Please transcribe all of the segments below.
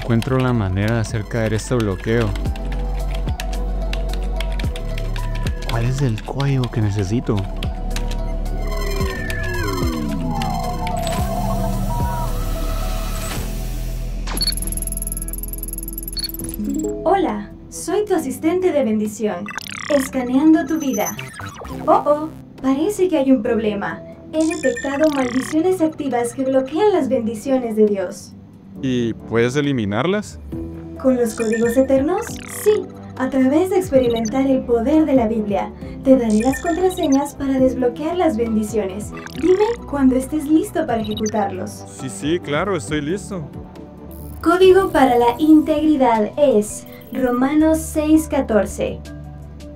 encuentro la manera de hacer caer este bloqueo. ¿Cuál es el código que necesito? Hola, soy tu asistente de bendición, escaneando tu vida. Oh, parece que hay un problema. He detectado maldiciones activas que bloquean las bendiciones de Dios. ¿Y puedes eliminarlas? ¿Con los códigos eternos? Sí, a través de experimentar el poder de la Biblia. Te daré las contraseñas para desbloquear las bendiciones. Dime cuando estés listo para ejecutarlos. Sí, claro, estoy listo. Código para la integridad es Romanos 6:14.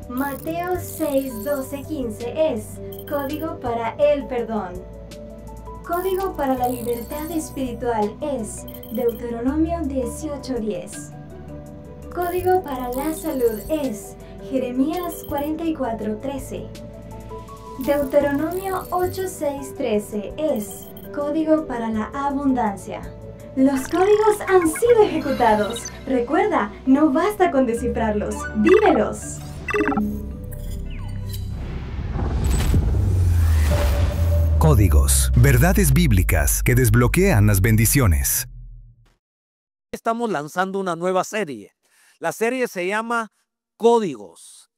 Mateo 6:12-15 es código para el perdón. Código para la libertad espiritual es Deuteronomio 18:10. Código para la salud es Jeremías 44:13. Deuteronomio 8:6-13 es código para la abundancia. Los códigos han sido ejecutados. Recuerda, no basta con descifrarlos, vívelos. Códigos, verdades bíblicas que desbloquean las bendiciones. Estamos lanzando una nueva serie. La serie se llama Códigos.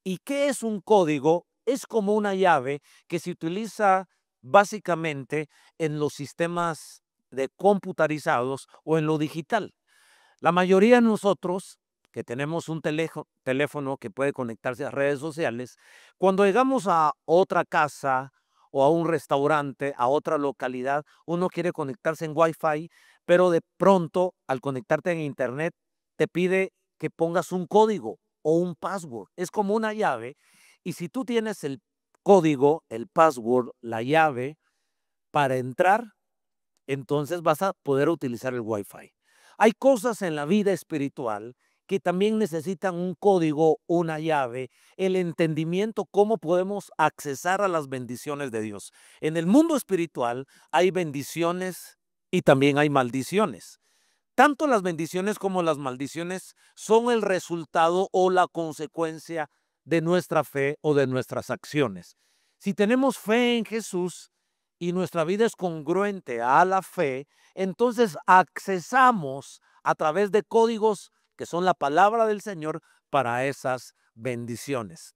¿Y qué es un código? Es como una llave que se utiliza básicamente en los sistemas de computarizados o en lo digital. La mayoría de nosotros que tenemos un teléfono que puede conectarse a redes sociales, cuando llegamos a otra casa o a un restaurante, a otra localidad, uno quiere conectarse en Wi-Fi, pero de pronto al conectarte en Internet te pide que pongas un código o un password. Es como una llave y si tú tienes el código, el password, la llave para entrar, entonces vas a poder utilizar el Wi-Fi. Hay cosas en la vida espiritual que también necesitan un código, una llave, el entendimiento cómo podemos accesar a las bendiciones de Dios. En el mundo espiritual hay bendiciones y también hay maldiciones. Tanto las bendiciones como las maldiciones son el resultado o la consecuencia de nuestra fe o de nuestras acciones. Si tenemos fe en Jesús y nuestra vida es congruente a la fe, entonces accesamos a través de códigos que son la palabra del Señor para esas bendiciones.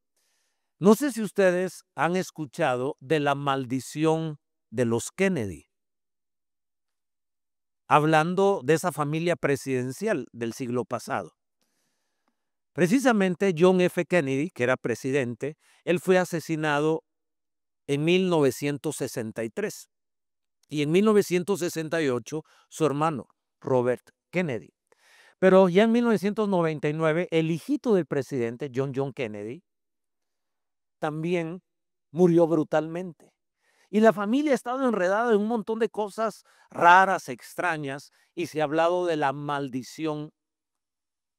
No sé si ustedes han escuchado de la maldición de los Kennedy, hablando de esa familia presidencial del siglo pasado. Precisamente John F. Kennedy, que era presidente, él fue asesinado en 1963 y en 1968 su hermano Robert Kennedy. Pero ya en 1999 el hijito del presidente, John Kennedy, también murió brutalmente. Y la familia ha estado enredada en un montón de cosas raras, extrañas, y se ha hablado de la maldición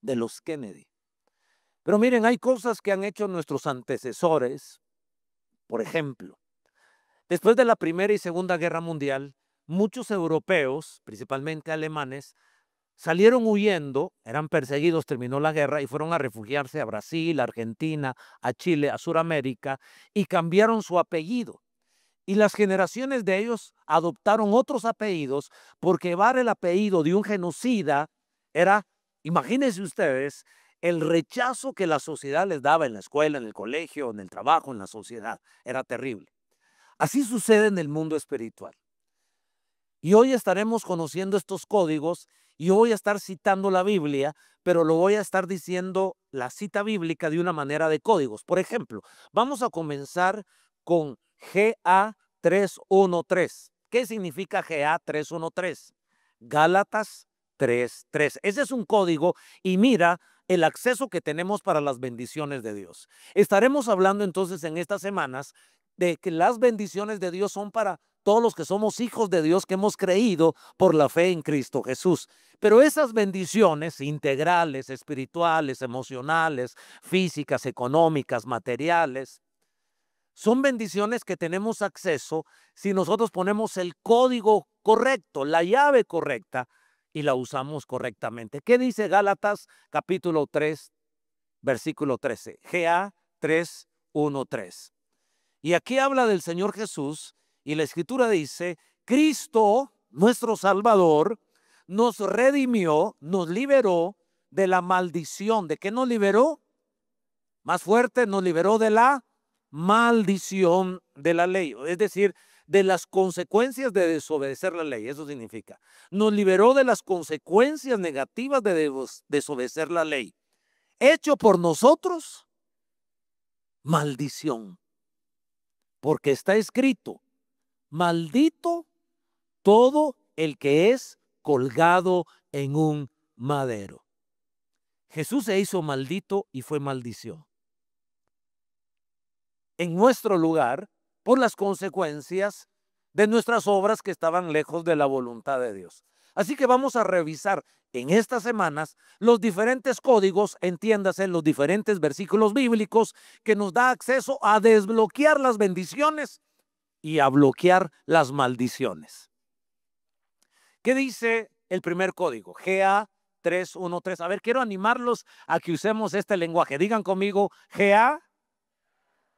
de los Kennedy. Pero miren, hay cosas que han hecho nuestros antecesores. Por ejemplo, después de la Primera y Segunda Guerra Mundial, muchos europeos, principalmente alemanes, salieron huyendo, eran perseguidos, terminó la guerra y fueron a refugiarse a Brasil, a Argentina, a Chile, a Sudamérica y cambiaron su apellido. Y las generaciones de ellos adoptaron otros apellidos porque llevar el apellido de un genocida era, imagínense ustedes, el rechazo que la sociedad les daba en la escuela, en el colegio, en el trabajo, en la sociedad. Era terrible. Así sucede en el mundo espiritual. Y hoy estaremos conociendo estos códigos y yo voy a estar citando la Biblia, pero lo voy a estar diciendo la cita bíblica de una manera de códigos. Por ejemplo, vamos a comenzar con GA 313. ¿Qué significa GA 313? Gálatas 3:3. Ese es un código y mira el acceso que tenemos para las bendiciones de Dios. Estaremos hablando entonces en estas semanas de que las bendiciones de Dios son para todos los que somos hijos de Dios que hemos creído por la fe en Cristo Jesús. Pero esas bendiciones integrales, espirituales, emocionales, físicas, económicas, materiales, son bendiciones que tenemos acceso si nosotros ponemos el código correcto, la llave correcta, y la usamos correctamente. ¿Qué dice Gálatas capítulo 3, versículo 13? GA 3, 1, 3. Y aquí habla del Señor Jesús y la Escritura dice, Cristo, nuestro Salvador, nos redimió, nos liberó de la maldición. ¿De qué nos liberó? Más fuerte, nos liberó de la maldición de la ley. Es decir, de las consecuencias de desobedecer la ley. Eso significa. Nos liberó de las consecuencias negativas de desobedecer la ley. Hecho por nosotros, maldición. Porque está escrito, maldito todo el que es colgado en un madero. Jesús se hizo maldito y fue maldición en nuestro lugar por las consecuencias de nuestras obras que estaban lejos de la voluntad de Dios. Así que vamos a revisar en estas semanas los diferentes códigos, entiéndase, los diferentes versículos bíblicos que nos da acceso a desbloquear las bendiciones y a bloquear las maldiciones. ¿Qué dice el primer código? GA 313. A ver, quiero animarlos a que usemos este lenguaje. Digan conmigo, GA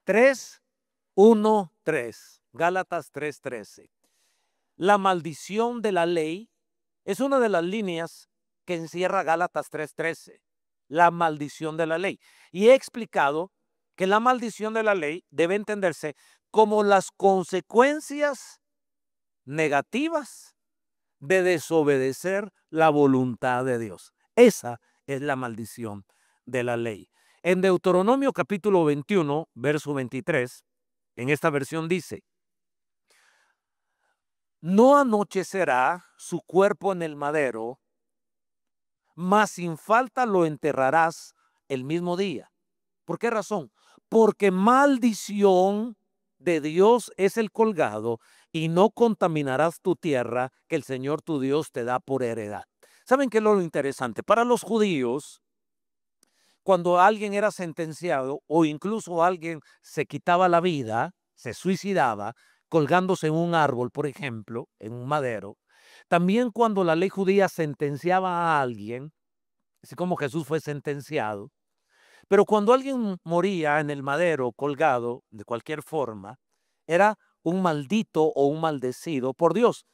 313. Gálatas 3:13. La maldición de la ley es una de las líneas que encierra Gálatas 3:13. La maldición de la ley. Y he explicado que la maldición de la ley debe entenderse como las consecuencias negativas de desobedecer la voluntad de Dios. Esa es la maldición de la ley. En Deuteronomio capítulo 21, verso 23, en esta versión dice, no anochecerá su cuerpo en el madero, mas sin falta lo enterrarás el mismo día. ¿Por qué razón? Porque maldición de Dios es el colgado y no contaminarás tu tierra que el Señor tu Dios te da por heredad. ¿Saben qué es lo interesante? Para los judíos, cuando alguien era sentenciado o incluso alguien se quitaba la vida, se suicidaba, colgándose en un árbol, por ejemplo, en un madero, también cuando la ley judía sentenciaba a alguien, así como Jesús fue sentenciado, pero cuando alguien moría en el madero colgado de cualquier forma, era un maldito o un maldecido por Dios.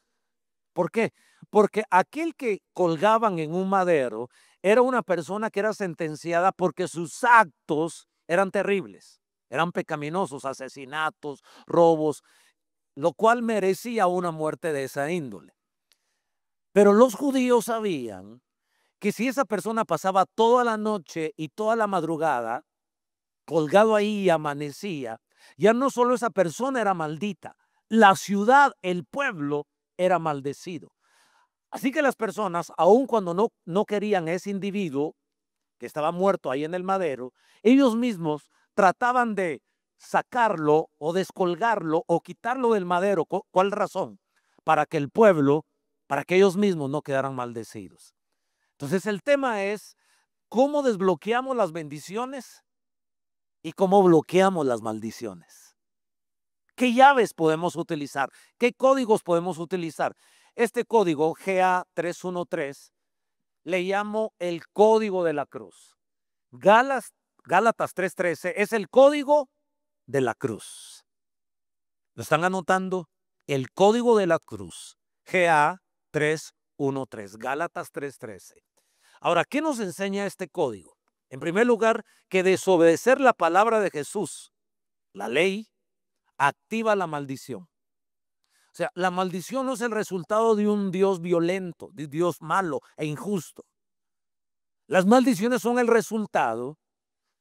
¿Por qué? Porque aquel que colgaban en un madero era una persona que era sentenciada porque sus actos eran terribles, eran pecaminosos, asesinatos, robos, lo cual merecía una muerte de esa índole. Pero los judíos sabían que si esa persona pasaba toda la noche y toda la madrugada colgado ahí y amanecía, ya no solo esa persona era maldita, la ciudad, el pueblo era maldecido. Así que las personas, aun cuando no querían a ese individuo que estaba muerto ahí en el madero, ellos mismos trataban de sacarlo o descolgarlo o quitarlo del madero. ¿Cuál razón? Para que el pueblo, para que ellos mismos no quedaran maldecidos. Entonces el tema es cómo desbloqueamos las bendiciones y cómo bloqueamos las maldiciones. ¿Qué llaves podemos utilizar? ¿Qué códigos podemos utilizar? Este código GA 313 le llamo el código de la cruz. Gálatas 3:13 es el código de la cruz. ¿Lo están anotando? El código de la cruz. GA 3:13. Gálatas 3:13. Ahora, ¿qué nos enseña este código? En primer lugar, que desobedecer la palabra de Jesús, la ley, activa la maldición. O sea, la maldición no es el resultado de un Dios violento, de Dios malo e injusto. Las maldiciones son el resultado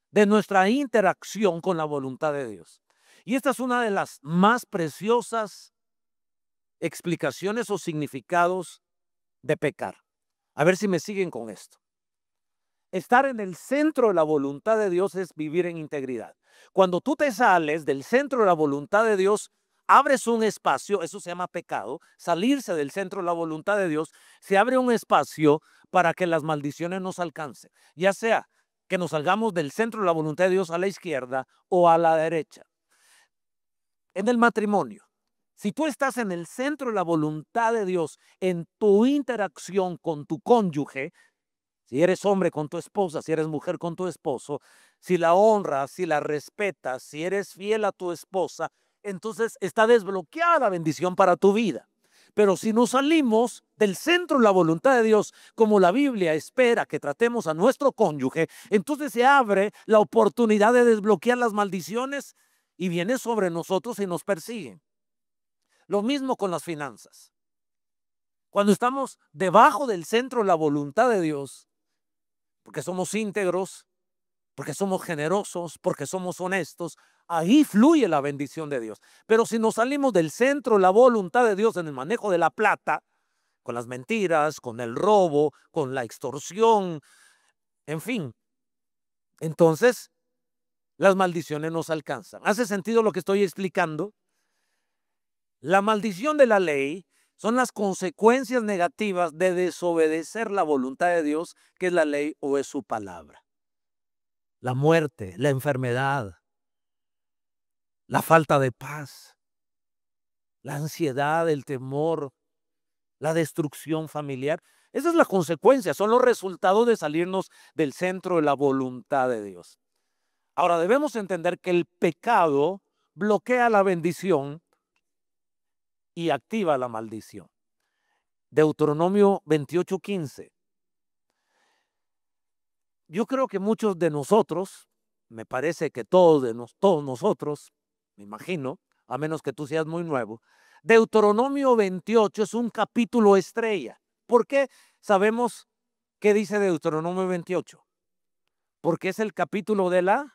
de nuestra interacción con la voluntad de Dios. Y esta es una de las más preciosas explicaciones o significados de pecar. A ver si me siguen con esto. Estar en el centro de la voluntad de Dios es vivir en integridad. Cuando tú te sales del centro de la voluntad de Dios, abres un espacio, eso se llama pecado, salirse del centro de la voluntad de Dios, se abre un espacio para que las maldiciones nos alcancen, ya sea que nos salgamos del centro de la voluntad de Dios a la izquierda o a la derecha. En el matrimonio, Si tú estás en el centro de la voluntad de Dios, en tu interacción con tu cónyuge, si eres hombre con tu esposa, si eres mujer con tu esposo, si la honras, si la respetas, si eres fiel a tu esposa, entonces está desbloqueada la bendición para tu vida. Pero si no salimos del centro de la voluntad de Dios, como la Biblia espera que tratemos a nuestro cónyuge, entonces se abre la oportunidad de desbloquear las maldiciones y viene sobre nosotros y nos persiguen. Lo mismo con las finanzas. Cuando estamos debajo del centro de la voluntad de Dios, porque somos íntegros, porque somos generosos, porque somos honestos, ahí fluye la bendición de Dios. Pero si nos salimos del centro de la voluntad de Dios en el manejo de la plata, con las mentiras, con el robo, con la extorsión, en fin, entonces las maldiciones nos alcanzan. ¿Hace sentido lo que estoy explicando? La maldición de la ley son las consecuencias negativas de desobedecer la voluntad de Dios, que es la ley o es su palabra. La muerte, la enfermedad, la falta de paz, la ansiedad, el temor, la destrucción familiar. Esa es la consecuencia, son los resultados de salirnos del centro de la voluntad de Dios. Ahora debemos entender que el pecado bloquea la bendición y activa la maldición. Deuteronomio 28:15. Yo creo que muchos de nosotros, me parece que todos nosotros, me imagino, a menos que tú seas muy nuevo, Deuteronomio 28 es un capítulo estrella. ¿Por qué sabemos qué dice Deuteronomio 28? Porque es el capítulo de las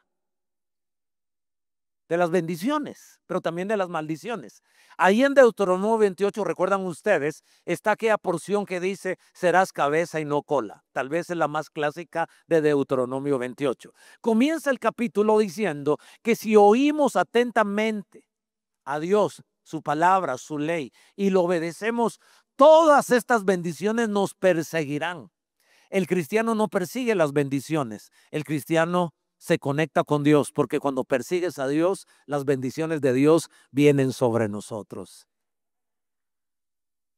bendiciones, pero también de las maldiciones. Ahí en Deuteronomio 28, recuerdan ustedes, está aquella porción que dice, serás cabeza y no cola. Tal vez es la más clásica de Deuteronomio 28. Comienza el capítulo diciendo que si oímos atentamente a Dios, su palabra, su ley, y lo obedecemos, todas estas bendiciones nos perseguirán. El cristiano no persigue las bendiciones, el cristiano se conecta con Dios, porque cuando persigues a Dios, las bendiciones de Dios vienen sobre nosotros.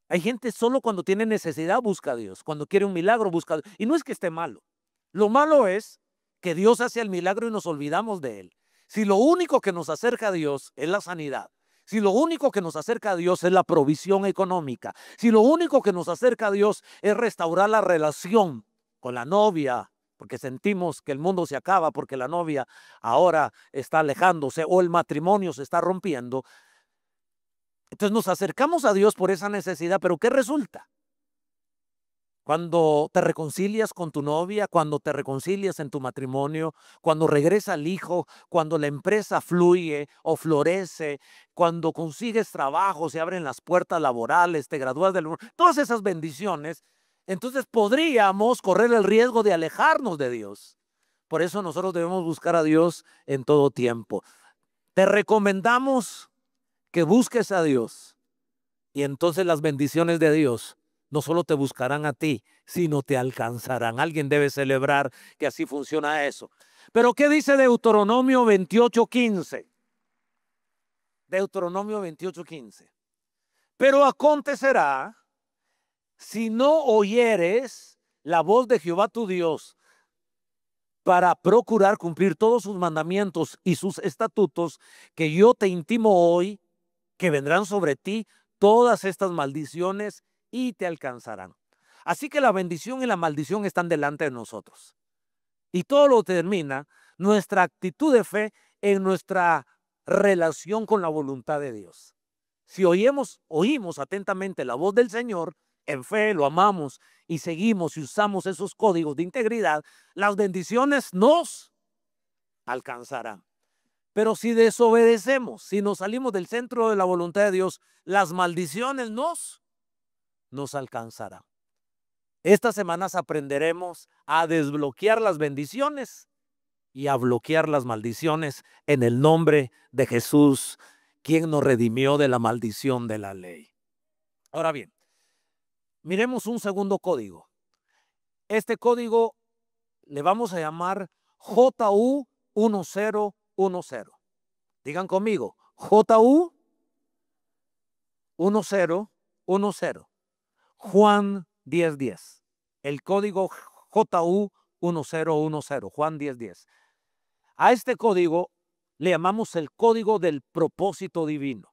Hay gente solo cuando tiene necesidad busca a Dios, cuando quiere un milagro busca a Dios. Y no es que esté malo. Lo malo es que Dios hace el milagro y nos olvidamos de él. Si lo único que nos acerca a Dios es la sanidad, si lo único que nos acerca a Dios es la provisión económica, si lo único que nos acerca a Dios es restaurar la relación con la novia, porque sentimos que el mundo se acaba porque la novia ahora está alejándose o el matrimonio se está rompiendo. Entonces nos acercamos a Dios por esa necesidad, pero ¿qué resulta? Cuando te reconcilias con tu novia, cuando te reconcilias en tu matrimonio, cuando regresa el hijo, cuando la empresa fluye o florece, cuando consigues trabajo, se abren las puertas laborales, te gradúas todas esas bendiciones, entonces podríamos correr el riesgo de alejarnos de Dios. Por eso nosotros debemos buscar a Dios en todo tiempo. Te recomendamos que busques a Dios y entonces las bendiciones de Dios no solo te buscarán a ti, sino te alcanzarán. Alguien debe celebrar que así funciona eso. Pero ¿qué dice Deuteronomio 28:15? Deuteronomio 28:15. Pero acontecerá, si no oyeres la voz de Jehová tu Dios para procurar cumplir todos sus mandamientos y sus estatutos, que yo te intimo hoy, que vendrán sobre ti todas estas maldiciones y te alcanzarán. Así que la bendición y la maldición están delante de nosotros. Y todo lo determina nuestra actitud de fe en nuestra relación con la voluntad de Dios. Si oímos atentamente la voz del Señor, en fe lo amamos y seguimos y usamos esos códigos de integridad, las bendiciones nos alcanzarán. Pero si desobedecemos, si nos salimos del centro de la voluntad de Dios, las maldiciones nos alcanzarán. Estas semanas aprenderemos a desbloquear las bendiciones y a bloquear las maldiciones en el nombre de Jesús, quien nos redimió de la maldición de la ley. Ahora bien, miremos un segundo código. Este código le vamos a llamar JU1010. Digan conmigo, JU 1010. Juan 1010. El código JU 1010. Juan 1010. A este código le llamamos el código del propósito divino.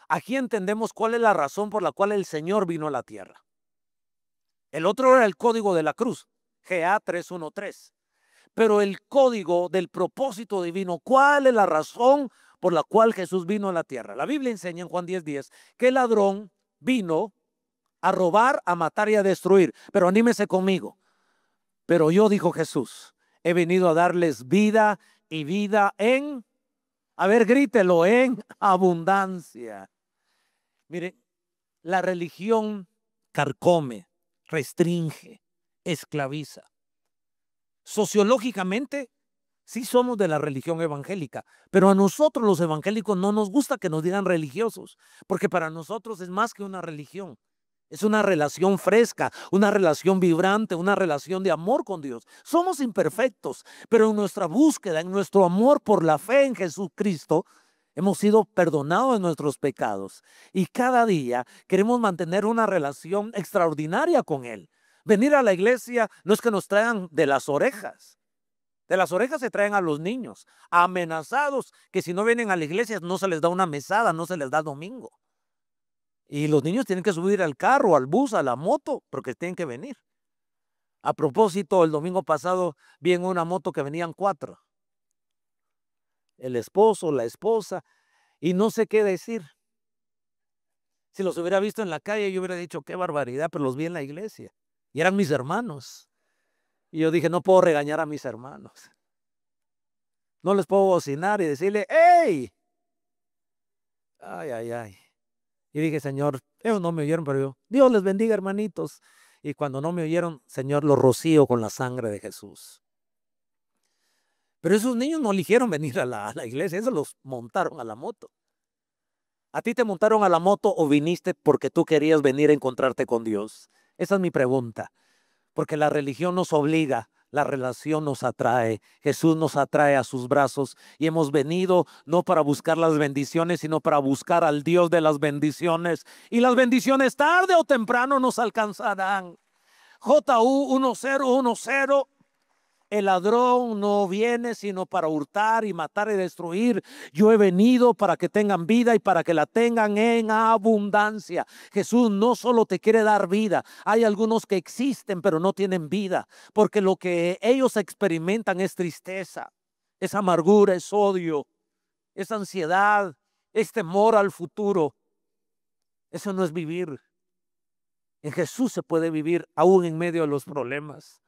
Aquí entendemos cuál es la razón por la cual el Señor vino a la tierra. El otro era el código de la cruz, GA 313. Pero el código del propósito divino, ¿cuál es la razón por la cual Jesús vino a la tierra? La Biblia enseña en Juan 10:10 que el ladrón vino a robar, a matar y a destruir. Pero anímese conmigo. Pero yo, dijo Jesús, he venido a darles vida y vida en, a ver, grítelo, en abundancia. Mire, la religión carcome, restringe, esclaviza. Sociológicamente, sí somos de la religión evangélica, pero a nosotros los evangélicos no nos gusta que nos digan religiosos, porque para nosotros es más que una religión. Es una relación fresca, una relación vibrante, una relación de amor con Dios. Somos imperfectos, pero en nuestra búsqueda, en nuestro amor por la fe en Jesucristo, hemos sido perdonados de nuestros pecados. Y cada día queremos mantener una relación extraordinaria con Él. Venir a la iglesia no es que nos traigan de las orejas. De las orejas se traen a los niños, amenazados, que si no vienen a la iglesia no se les da una mesada, no se les da domingo. Y los niños tienen que subir al carro, al bus, a la moto, porque tienen que venir. A propósito, el domingo pasado vi en una moto que venían 4. El esposo, la esposa, y no sé qué decir. Si los hubiera visto en la calle, yo hubiera dicho, qué barbaridad, pero los vi en la iglesia. Y eran mis hermanos. Y yo dije, no puedo regañar a mis hermanos. No les puedo bocinar y decirle, ¡hey! Ay, ay, ay. Y dije, Señor, ellos no me oyeron, pero yo, Dios les bendiga, hermanitos. Y cuando no me oyeron, Señor, los rocío con la sangre de Jesús. Pero esos niños no eligieron venir a la iglesia, esos los montaron a la moto. ¿A ti te montaron a la moto o viniste porque tú querías venir a encontrarte con Dios? Esa es mi pregunta. Porque la religión nos obliga, la relación nos atrae. Jesús nos atrae a sus brazos y hemos venido no para buscar las bendiciones, sino para buscar al Dios de las bendiciones. Y las bendiciones tarde o temprano nos alcanzarán. JU 1010. El ladrón no viene sino para hurtar y matar y destruir. Yo he venido para que tengan vida y para que la tengan en abundancia. Jesús no solo te quiere dar vida. Hay algunos que existen pero no tienen vida, porque lo que ellos experimentan es tristeza, es amargura, es odio, es ansiedad, es temor al futuro. Eso no es vivir. En Jesús se puede vivir aún en medio de los problemas.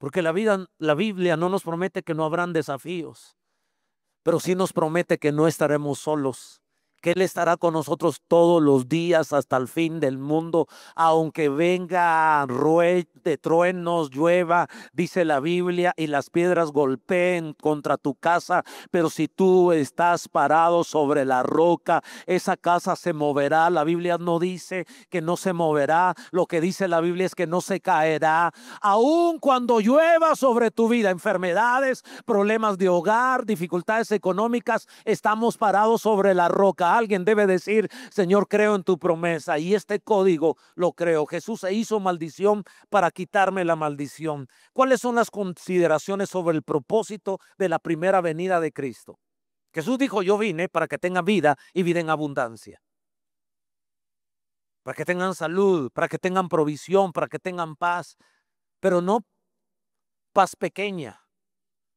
Porque la Biblia no nos promete que no habrán desafíos, pero sí nos promete que no estaremos solos, que Él estará con nosotros todos los días hasta el fin del mundo, aunque venga de truenos, llueva, dice la Biblia, y las piedras golpeen contra tu casa, pero si tú estás parado sobre la roca, esa casa se moverá. La Biblia no dice que no se moverá, lo que dice la Biblia es que no se caerá. Aun cuando llueva sobre tu vida, enfermedades, problemas de hogar, dificultades económicas, estamos parados sobre la roca. Alguien debe decir, Señor, creo en tu promesa y este código lo creo. Jesús se hizo maldición para quitarme la maldición. ¿Cuáles son las consideraciones sobre el propósito de la primera venida de Cristo? Jesús dijo, yo vine para que tengan vida y vida en abundancia. Para que tengan salud, para que tengan provisión, para que tengan paz. Pero no paz pequeña,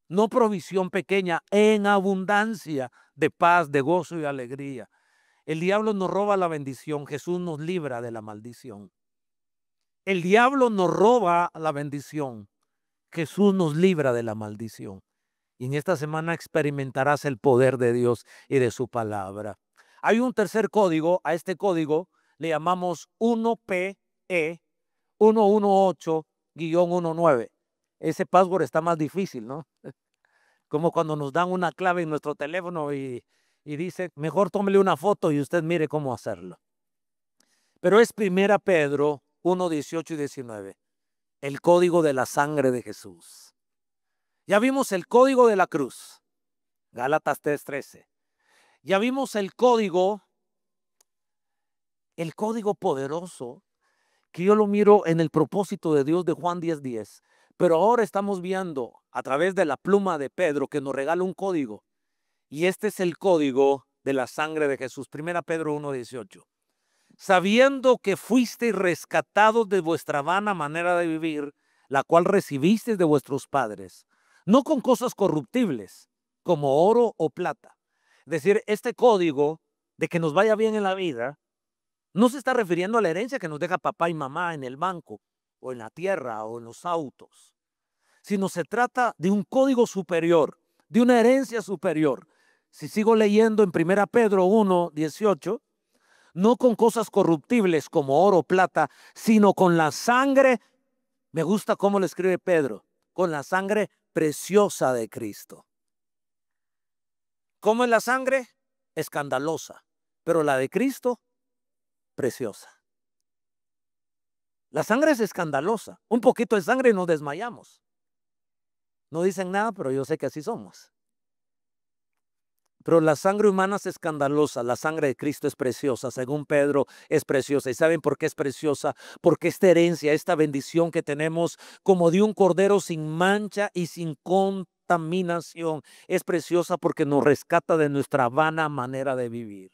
no provisión pequeña, en abundancia de paz, de gozo y alegría. El diablo nos roba la bendición, Jesús nos libra de la maldición. El diablo nos roba la bendición, Jesús nos libra de la maldición. Y en esta semana experimentarás el poder de Dios y de su palabra. Hay un tercer código, a este código le llamamos 1PE 118-19. Ese password está más difícil, ¿no? Como cuando nos dan una clave en nuestro teléfono y dice, mejor tómele una foto y usted mire cómo hacerlo. Pero es 1 Pedro 1:18 y 19. El código de la sangre de Jesús. Ya vimos el código de la cruz. Gálatas 3:13. Ya vimos el código el código poderoso que yo lo miro en el propósito de Dios de Juan 10:10. Pero ahora estamos viendo a través de la pluma de Pedro que nos regala un código. Y este es el código de la sangre de Jesús. 1 Pedro 1:18. Sabiendo que fuisteis rescatados de vuestra vana manera de vivir, la cual recibisteis de vuestros padres, no con cosas corruptibles, como oro o plata. Es decir, este código de que nos vaya bien en la vida, no se está refiriendo a la herencia que nos deja papá y mamá en el banco, o en la tierra, o en los autos, sino se trata de un código superior, de una herencia superior. Si sigo leyendo en 1 Pedro 1:18, no con cosas corruptibles como oro o plata, sino con la sangre, me gusta cómo lo escribe Pedro, con la sangre preciosa de Cristo. ¿Cómo es la sangre? Escandalosa, pero la de Cristo, preciosa. La sangre es escandalosa. Un poquito de sangre y nos desmayamos. No dicen nada, pero yo sé que así somos. Pero la sangre humana es escandalosa, la sangre de Cristo es preciosa, según Pedro es preciosa. ¿Y saben por qué es preciosa? Porque esta herencia, esta bendición que tenemos como de un cordero sin mancha y sin contaminación, es preciosa porque nos rescata de nuestra vana manera de vivir.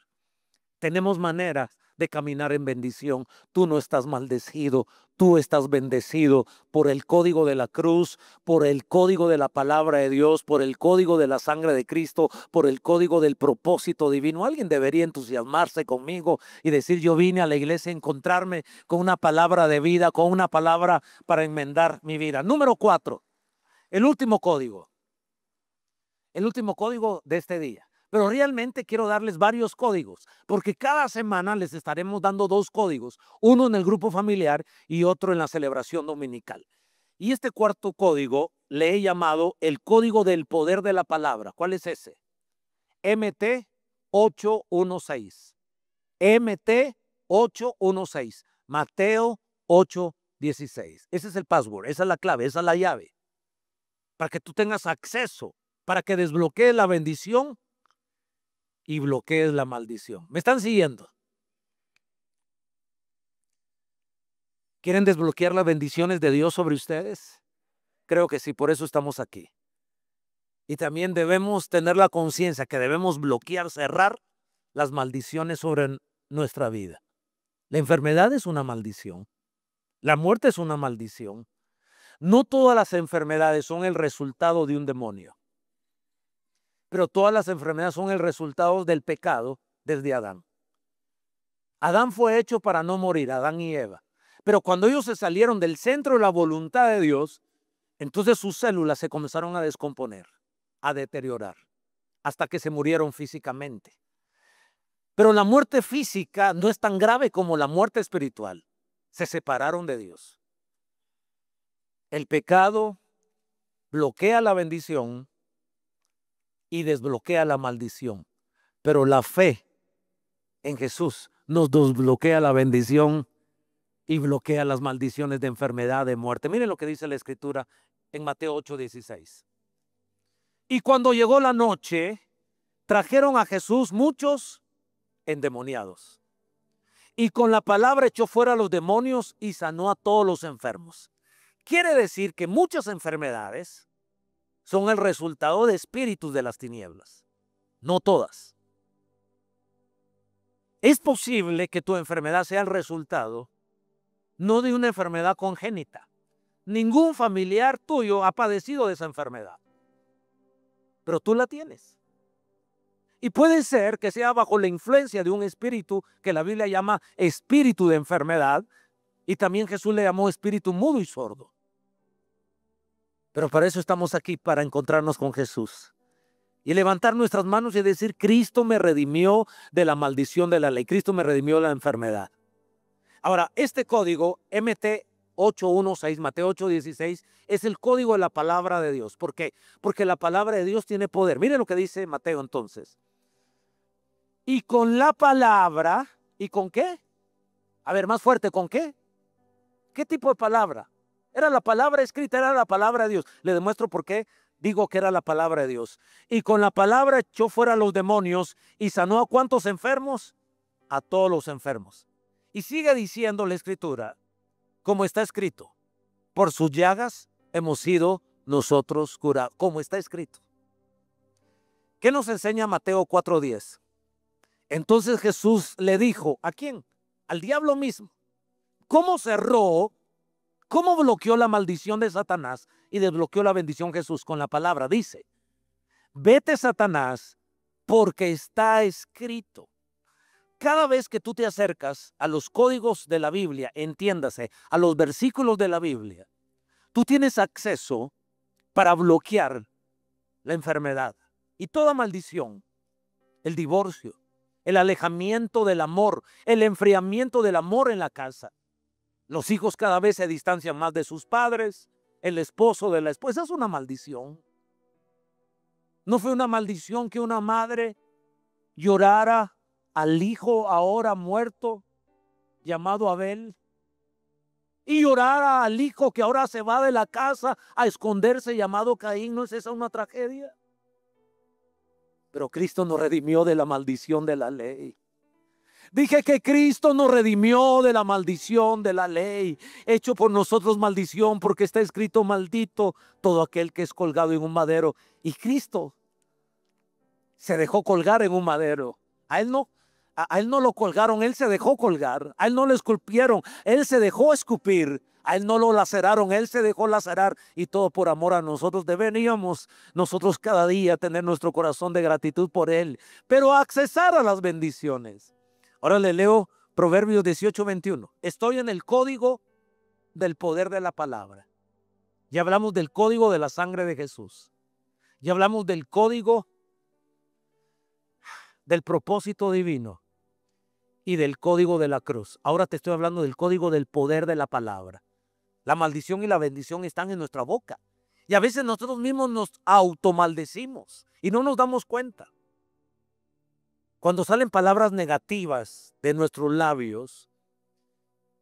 Tenemos maneras de caminar en bendición. Tú no estás maldecido, tú estás bendecido por el código de la cruz, por el código de la palabra de Dios, por el código de la sangre de Cristo, por el código del propósito divino. Alguien debería entusiasmarse conmigo y decir: yo vine a la iglesia a encontrarme con una palabra de vida, con una palabra para enmendar mi vida. Número 4, el último código de este día. Pero realmente quiero darles varios códigos, porque cada semana les estaremos dando 2 códigos, uno en el grupo familiar y otro en la celebración dominical. Y este cuarto código le he llamado el código del poder de la palabra. ¿Cuál es ese? MT 816. MT 816. Mateo 8:16. Ese es el password, esa es la clave, esa es la llave. Para que tú tengas acceso, para que desbloquees la bendición y bloquees la maldición. ¿Me están siguiendo? ¿Quieren desbloquear las bendiciones de Dios sobre ustedes? Creo que sí, por eso estamos aquí. Y también debemos tener la conciencia que debemos bloquear, cerrar las maldiciones sobre nuestra vida. La enfermedad es una maldición. La muerte es una maldición. No todas las enfermedades son el resultado de un demonio. Pero todas las enfermedades son el resultado del pecado desde Adán. Adán fue hecho para no morir, Adán y Eva. Pero cuando ellos se salieron del centro de la voluntad de Dios, entonces sus células se comenzaron a descomponer, a deteriorar, hasta que se murieron físicamente. Pero la muerte física no es tan grave como la muerte espiritual. Se separaron de Dios. El pecado bloquea la bendición y desbloquea la maldición. Pero la fe en Jesús nos desbloquea la bendición y bloquea las maldiciones de enfermedad, de muerte. Miren lo que dice la Escritura en Mateo 8:16. Y cuando llegó la noche, trajeron a Jesús muchos endemoniados. Y con la palabra echó fuera a los demonios y sanó a todos los enfermos. Quiere decir que muchas enfermedades son el resultado de espíritus de las tinieblas. No todas. Es posible que tu enfermedad sea el resultado no de una enfermedad congénita. Ningún familiar tuyo ha padecido de esa enfermedad. Pero tú la tienes. Y puede ser que sea bajo la influencia de un espíritu que la Biblia llama espíritu de enfermedad. Y también Jesús le llamó espíritu mudo y sordo. Pero para eso estamos aquí, para encontrarnos con Jesús. Y levantar nuestras manos y decir: Cristo me redimió de la maldición de la ley. Cristo me redimió de la enfermedad. Ahora, este código MT 816, Mateo 8:16, es el código de la palabra de Dios. ¿Por qué? Porque la palabra de Dios tiene poder. Miren lo que dice Mateo entonces. Y con la palabra, ¿y con qué? A ver, más fuerte, ¿con qué? ¿Qué tipo de palabra? Era la palabra escrita, era la palabra de Dios. Le demuestro por qué digo que era la palabra de Dios. Y con la palabra echó fuera a los demonios y sanó a ¿cuántos enfermos? A todos los enfermos. Y sigue diciendo la Escritura, como está escrito, por sus llagas hemos sido nosotros curados, como está escrito. ¿Qué nos enseña Mateo 4:10? Entonces Jesús le dijo, ¿a quién? Al diablo mismo. ¿Cómo cerró? ¿Cómo bloqueó la maldición de Satanás y desbloqueó la bendición Jesús? Con la palabra. Dice, vete Satanás, porque está escrito. Cada vez que tú te acercas a los códigos de la Biblia, entiéndase, a los versículos de la Biblia, tú tienes acceso para bloquear la enfermedad y toda maldición, el divorcio, el alejamiento del amor, el enfriamiento del amor en la casa. Los hijos cada vez se distancian más de sus padres, el esposo de la esposa. Es una maldición. ¿No fue una maldición que una madre llorara al hijo ahora muerto llamado Abel? Y llorara al hijo que ahora se va de la casa a esconderse llamado Caín. ¿No es esa una tragedia? Pero Cristo nos redimió de la maldición de la ley. Dije que Cristo nos redimió de la maldición de la ley, hecho por nosotros maldición, porque está escrito maldito todo aquel que es colgado en un madero. Y Cristo se dejó colgar en un madero. A él no lo colgaron, él se dejó colgar. A él no lo esculpieron, él se dejó escupir. A él no lo laceraron, él se dejó lacerar. Y todo por amor a nosotros. Deberíamos nosotros cada día tener nuestro corazón de gratitud por él, pero accesar a las bendiciones. Ahora le leo Proverbios 18:21. Estoy en el código del poder de la palabra. Ya hablamos del código de la sangre de Jesús. Ya hablamos del código del propósito divino y del código de la cruz. Ahora te estoy hablando del código del poder de la palabra. La maldición y la bendición están en nuestra boca. Y a veces nosotros mismos nos automaldecimos y no nos damos cuenta. Cuando salen palabras negativas de nuestros labios,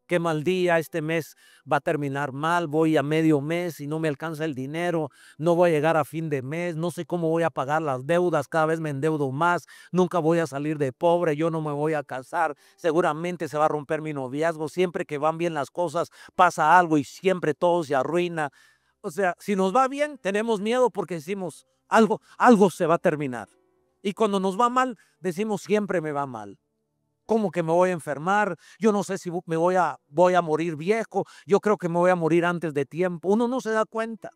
qué mal día, este mes va a terminar mal, voy a medio mes y no me alcanza el dinero, no voy a llegar a fin de mes, no sé cómo voy a pagar las deudas, cada vez me endeudo más, nunca voy a salir de pobre, yo no me voy a casar, seguramente se va a romper mi noviazgo, siempre que van bien las cosas pasa algo y siempre todo se arruina. O sea, si nos va bien, tenemos miedo porque decimos algo se va a terminar. Y cuando nos va mal, decimos siempre me va mal. ¿Cómo que me voy a enfermar? Yo no sé si voy a morir viejo. Yo creo que me voy a morir antes de tiempo. Uno no se da cuenta.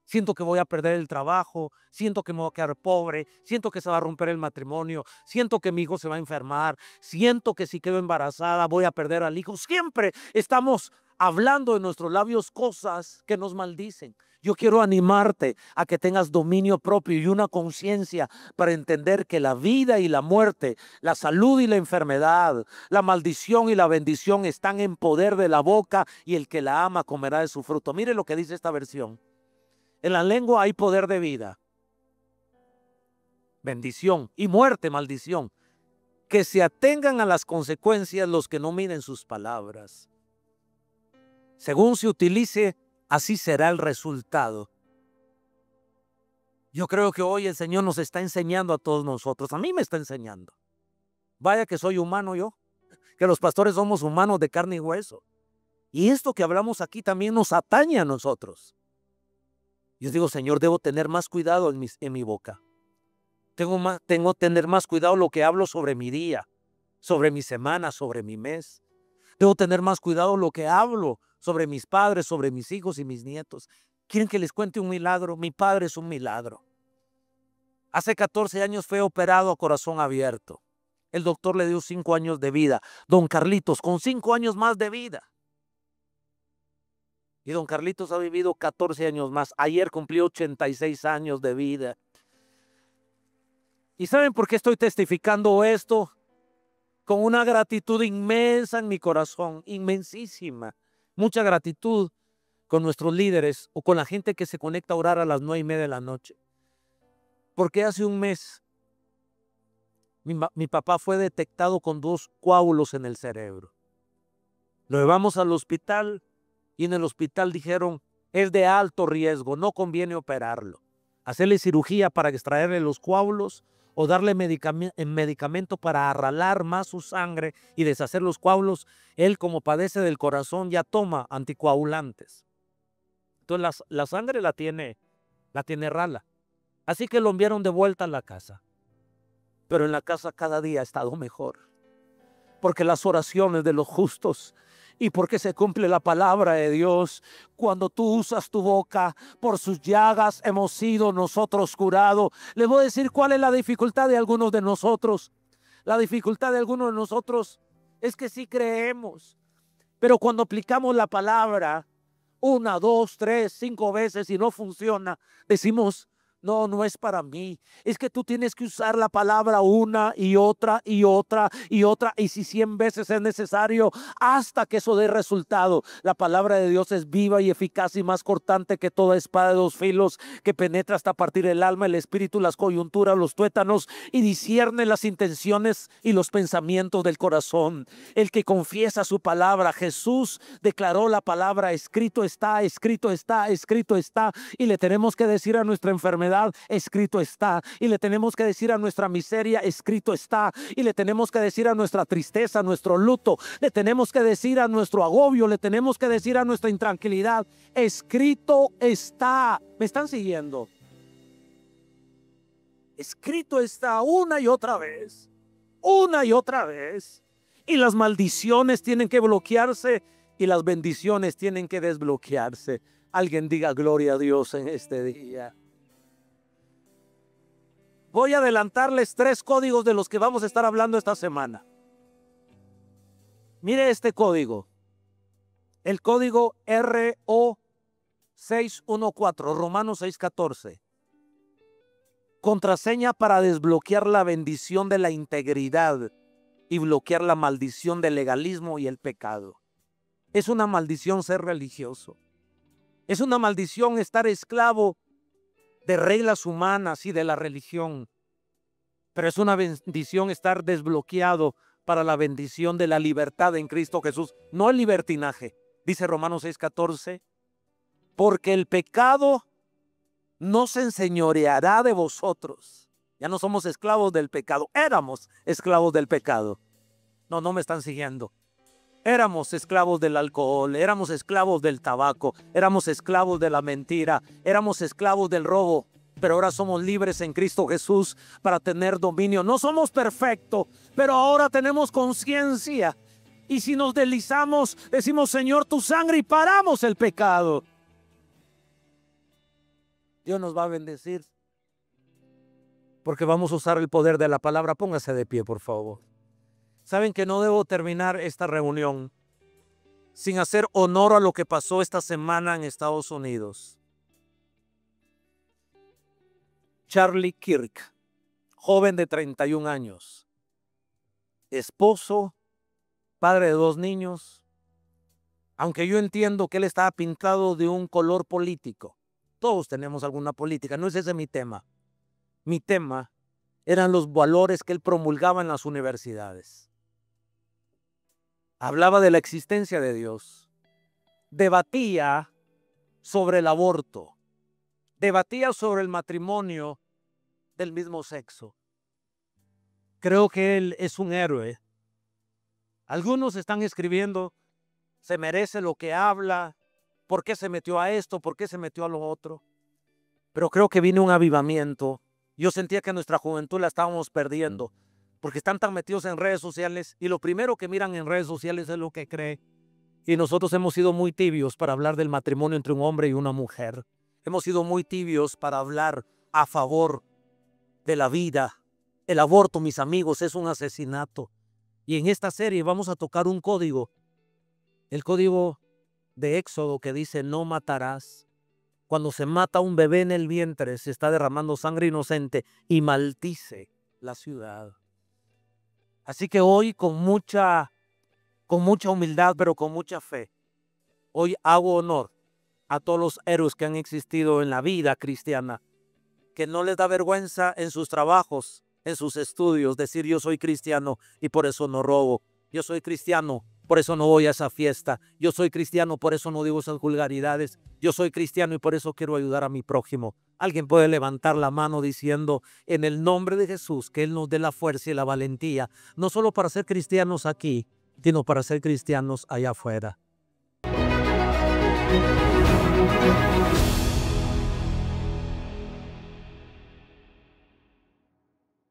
Siento que voy a perder el trabajo. Siento que me voy a quedar pobre. Siento que se va a romper el matrimonio. Siento que mi hijo se va a enfermar. Siento que si quedo embarazada voy a perder al hijo. Siempre estamos hablando en nuestros labios cosas que nos maldicen. Yo quiero animarte a que tengas dominio propio y una conciencia para entender que la vida y la muerte, la salud y la enfermedad, la maldición y la bendición están en poder de la boca y el que la ama comerá de su fruto. Mire lo que dice esta versión. En la lengua hay poder de vida, bendición, y muerte, maldición. Que se atengan a las consecuencias los que no miren sus palabras. Según se utilice, así será el resultado. Yo creo que hoy el Señor nos está enseñando a todos nosotros. A mí me está enseñando. Vaya que soy humano yo. Que los pastores somos humanos de carne y hueso. Y esto que hablamos aquí también nos atañe a nosotros. Yo digo, Señor, debo tener más cuidado en mi boca. Tengo que tener más cuidado lo que hablo sobre mi día, sobre mi semana, sobre mi mes. Debo tener más cuidado lo que hablo sobre mis padres, sobre mis hijos y mis nietos. ¿Quieren que les cuente un milagro? Mi padre es un milagro. Hace 14 años fue operado a corazón abierto. El doctor le dio 5 años de vida. Don Carlitos, con 5 años más de vida. Y don Carlitos ha vivido 14 años más. Ayer cumplió 86 años de vida. ¿Y saben por qué estoy testificando esto? Con una gratitud inmensa en mi corazón, inmensísima. Mucha gratitud con nuestros líderes o con la gente que se conecta a orar a las 9:30 de la noche. Porque hace un mes mi papá fue detectado con 2 coágulos en el cerebro. Lo llevamos al hospital y en el hospital dijeron, es de alto riesgo, no conviene operarlo. Hacerle cirugía para extraerle los coágulos o darle medicamento para arralar más su sangre y deshacer los coágulos, él como padece del corazón ya toma anticoagulantes. Entonces la sangre la tiene rala. Así que lo enviaron de vuelta a la casa. Pero en la casa cada día ha estado mejor. Porque las oraciones de los justos y porque se cumple la palabra de Dios. Cuando tú usas tu boca, por sus llagas hemos sido nosotros curados. Les voy a decir cuál es la dificultad de algunos de nosotros. La dificultad de algunos de nosotros es que sí creemos, pero cuando aplicamos la palabra 1, 2, 3, 5 veces y no funciona, decimos, no, no es para mí. Es que tú tienes que usar la palabra una y otra y otra y otra, y si 100 veces es necesario, hasta que eso dé resultado. La palabra de Dios es viva y eficaz y más cortante que toda espada de 2 filos, que penetra hasta partir el alma, el espíritu, las coyunturas, los tuétanos, y discierne las intenciones y los pensamientos del corazón. El que confiesa su palabra, Jesús declaró la palabra, escrito está, escrito está, escrito está, y le tenemos que decir a nuestra enfermedad, escrito está, y le tenemos que decir a nuestra miseria, escrito está, y le tenemos que decir a nuestra tristeza, a nuestro luto, le tenemos que decir a nuestro agobio, le tenemos que decir a nuestra intranquilidad, escrito está. ¿Me están siguiendo? Escrito está una y otra vez, una y otra vez, y las maldiciones tienen que bloquearse y las bendiciones tienen que desbloquearse. Alguien diga gloria a Dios en este día. Voy a adelantarles 3 códigos de los que vamos a estar hablando esta semana. Mire este código. El código RO 614, Romanos 6:14. Contraseña para desbloquear la bendición de la integridad y bloquear la maldición del legalismo y el pecado. Es una maldición ser religioso. Es una maldición estar esclavo de reglas humanas y de la religión, pero es una bendición estar desbloqueado para la bendición de la libertad en Cristo Jesús, no el libertinaje. Dice Romanos 6:14, porque el pecado no se enseñoreará de vosotros. Ya no somos esclavos del pecado, éramos esclavos del pecado. No me están siguiendo. Éramos esclavos del alcohol, éramos esclavos del tabaco, éramos esclavos de la mentira, éramos esclavos del robo, pero ahora somos libres en Cristo Jesús para tener dominio. No somos perfectos, pero ahora tenemos conciencia. Y si nos deslizamos, decimos, Señor, tu sangre, y paramos el pecado. Dios nos va a bendecir, porque vamos a usar el poder de la palabra. Póngase de pie, por favor. Saben que no debo terminar esta reunión sin hacer honor a lo que pasó esta semana en Estados Unidos. Charlie Kirk, joven de 31 años, esposo, padre de 2 niños, aunque yo entiendo que él estaba pintado de un color político. Todos tenemos alguna política, no es ese mi tema. Mi tema eran los valores que él promulgaba en las universidades. Hablaba de la existencia de Dios. Debatía sobre el aborto. Debatía sobre el matrimonio del mismo sexo. Creo que él es un héroe. Algunos están escribiendo, se merece lo que habla, por qué se metió a esto, por qué se metió a lo otro. Pero creo que viene un avivamiento. Yo sentía que nuestra juventud la estábamos perdiendo, porque están tan metidos en redes sociales y lo primero que miran en redes sociales es lo que cree. Y nosotros hemos sido muy tibios para hablar del matrimonio entre un hombre y una mujer. Hemos sido muy tibios para hablar a favor de la vida. El aborto, mis amigos, es un asesinato. Y en esta serie vamos a tocar un código. El código de Éxodo que dice no matarás. Cuando se mata a un bebé en el vientre se está derramando sangre inocente y maldice la ciudad. Así que hoy con mucha humildad, pero con mucha fe, hoy hago honor a todos los héroes que han existido en la vida cristiana, que no les da vergüenza en sus trabajos, en sus estudios, decir yo soy cristiano y por eso no robo. Yo soy cristiano, por eso no voy a esa fiesta. Yo soy cristiano, por eso no digo esas vulgaridades. Yo soy cristiano y por eso quiero ayudar a mi prójimo. Alguien puede levantar la mano diciendo en el nombre de Jesús que Él nos dé la fuerza y la valentía, no solo para ser cristianos aquí, sino para ser cristianos allá afuera.